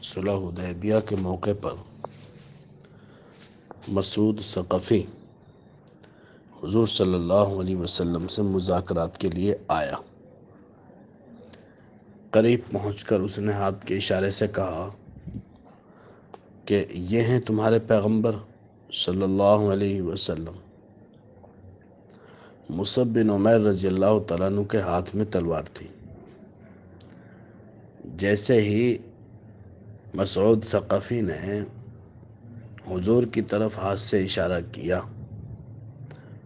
صلح حدیبیہ کے موقع پر مسعود ثقفی حضور صلی اللہ علیہ وسلم سے مذاکرات کے لیے آیا۔ قریب پہنچ کر اس نے ہاتھ کے اشارے سے کہا کہ یہ ہیں تمہارے پیغمبر صلی اللہ علیہ وسلم۔ مصعب بن عمیر رضی اللہ تعالیٰ عنہ کے ہاتھ میں تلوار تھی۔ جیسے ہی مسعود ثقفی نے حضور کی طرف ہاتھ سے اشارہ کیا،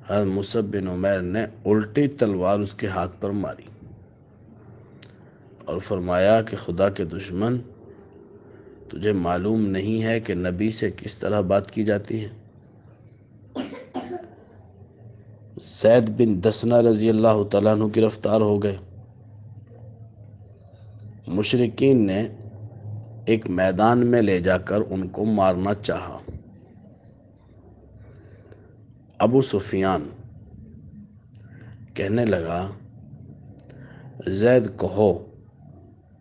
حضرت مصعب بن عمیر نے الٹی تلوار اس کے ہاتھ پر ماری اور فرمایا کہ خدا کے دشمن، تجھے معلوم نہیں ہے کہ نبی سے کس طرح بات کی جاتی ہے؟ زید بن دسنہ رضی اللہ تعالیٰ عنہ گرفتار ہو گئے۔ مشرکین نے ایک میدان میں لے جا کر ان کو مارنا چاہا۔ ابو سفیان کہنے لگا، زید کہو،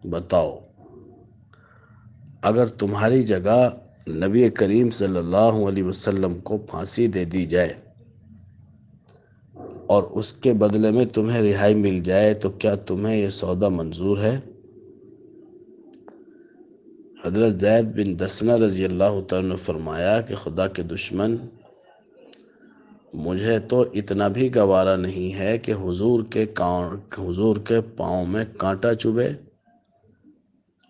بتاؤ، اگر تمہاری جگہ نبی کریم صلی اللہ علیہ وسلم کو پھانسی دے دی جائے اور اس کے بدلے میں تمہیں رہائی مل جائے تو کیا تمہیں یہ سودا منظور ہے؟ حضرت زید بن دسنہ رضی اللہ تعالیٰ نے فرمایا کہ خدا کے دشمن، مجھے تو اتنا بھی گوارا نہیں ہے کہ حضور کے پاؤں میں کانٹا چبھے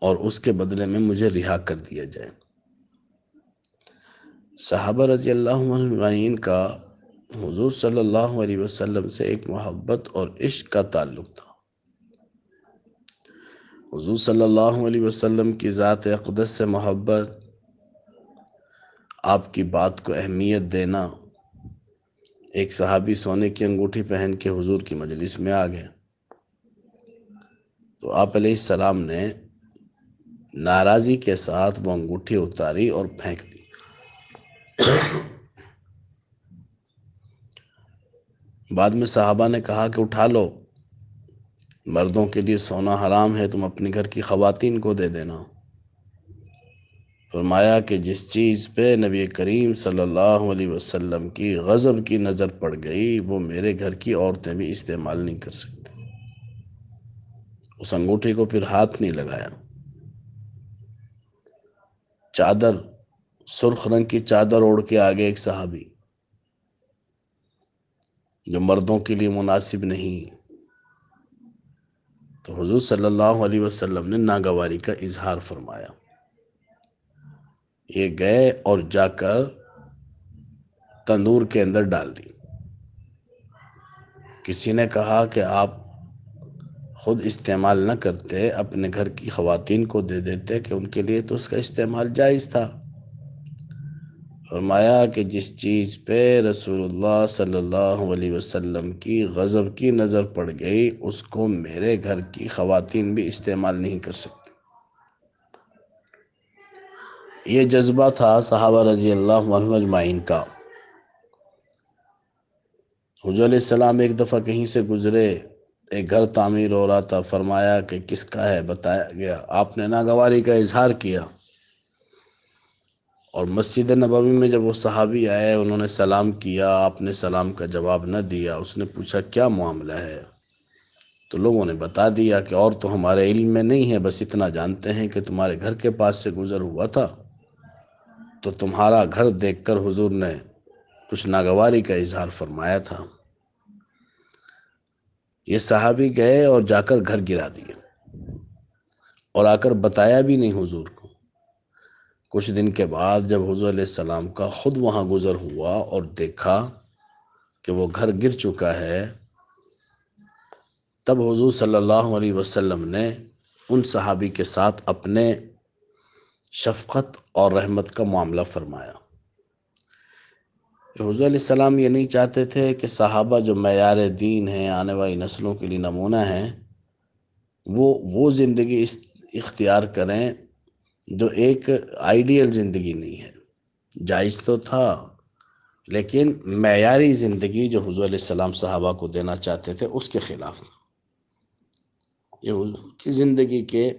اور اس کے بدلے میں مجھے رہا کر دیا جائے۔ صحابہ رضی اللہ عنہ اجمعین کا حضور صلی اللہ علیہ وسلم سے ایک محبت اور عشق کا تعلق تھا۔ حضور صلی اللہ علیہ وسلم کی ذات اقدس سے محبت، آپ کی بات کو اہمیت دینا۔ ایک صحابی سونے کی انگوٹھی پہن کے حضور کی مجلس میں آ گئے تو آپ علیہ السلام نے ناراضی کے ساتھ وہ انگوٹھی اتاری اور پھینک دی۔ بعد میں صحابہ نے کہا کہ اٹھا لو، مردوں کے لیے سونا حرام ہے، تم اپنے گھر کی خواتین کو دے دینا۔ فرمایا کہ جس چیز پہ نبی کریم صلی اللہ علیہ وسلم کی غضب کی نظر پڑ گئی وہ میرے گھر کی عورتیں بھی استعمال نہیں کر سکتی۔ اس انگوٹھی کو پھر ہاتھ نہیں لگایا۔ چادر، سرخ رنگ کی چادر اوڑھ کے آگے ایک صحابی جو مردوں کے لیے مناسب نہیں، تو حضور صلی اللہ علیہ وسلم نے ناگواری کا اظہار فرمایا۔ یہ گئے اور جا کر تندور کے اندر ڈال دی۔ کسی نے کہا کہ آپ خود استعمال نہ کرتے، اپنے گھر کی خواتین کو دے دیتے کہ ان کے لیے تو اس کا استعمال جائز تھا۔ فرمایا کہ جس چیز پہ رسول اللہ صلی اللہ علیہ وسلم کی غضب کی نظر پڑ گئی اس کو میرے گھر کی خواتین بھی استعمال نہیں کر سکتی۔ یہ جذبہ تھا صحابہ رضی اللہ عنہ اجمعین کا۔ حضور علیہ السلام ایک دفعہ کہیں سے گزرے، ایک گھر تعمیر ہو رہا تھا، فرمایا کہ کس کا ہے؟ بتایا گیا، آپ نے ناگواری کا اظہار کیا۔ اور مسجد نبوی میں جب وہ صحابی آئے، انہوں نے سلام کیا، آپ نے سلام کا جواب نہ دیا۔ اس نے پوچھا کیا معاملہ ہے؟ تو لوگوں نے بتا دیا کہ اور تو ہمارے علم میں نہیں ہے، بس اتنا جانتے ہیں کہ تمہارے گھر کے پاس سے گزر ہوا تھا تو تمہارا گھر دیکھ کر حضور نے کچھ ناگواری کا اظہار فرمایا تھا۔ یہ صحابی گئے اور جا کر گھر گرا دیا اور آ کر بتایا بھی نہیں حضور کو۔ کچھ دن کے بعد جب حضور علیہ السلام کا خود وہاں گزر ہوا اور دیکھا کہ وہ گھر گر چکا ہے، تب حضور صلی اللہ علیہ وسلم نے ان صحابی کے ساتھ اپنے شفقت اور رحمت کا معاملہ فرمایا۔ حضور علیہ السلام یہ نہیں چاہتے تھے کہ صحابہ جو معیار دین ہیں، آنے والی نسلوں کے لیے نمونہ ہیں، وہ زندگی اختیار کریں جو ایک آئیڈیل زندگی نہیں ہے۔ جائز تو تھا لیکن معیاری زندگی جو حضور علیہ السلام صحابہ کو دینا چاہتے تھے اس کے خلاف تھا۔ یہ حضور کی زندگی کے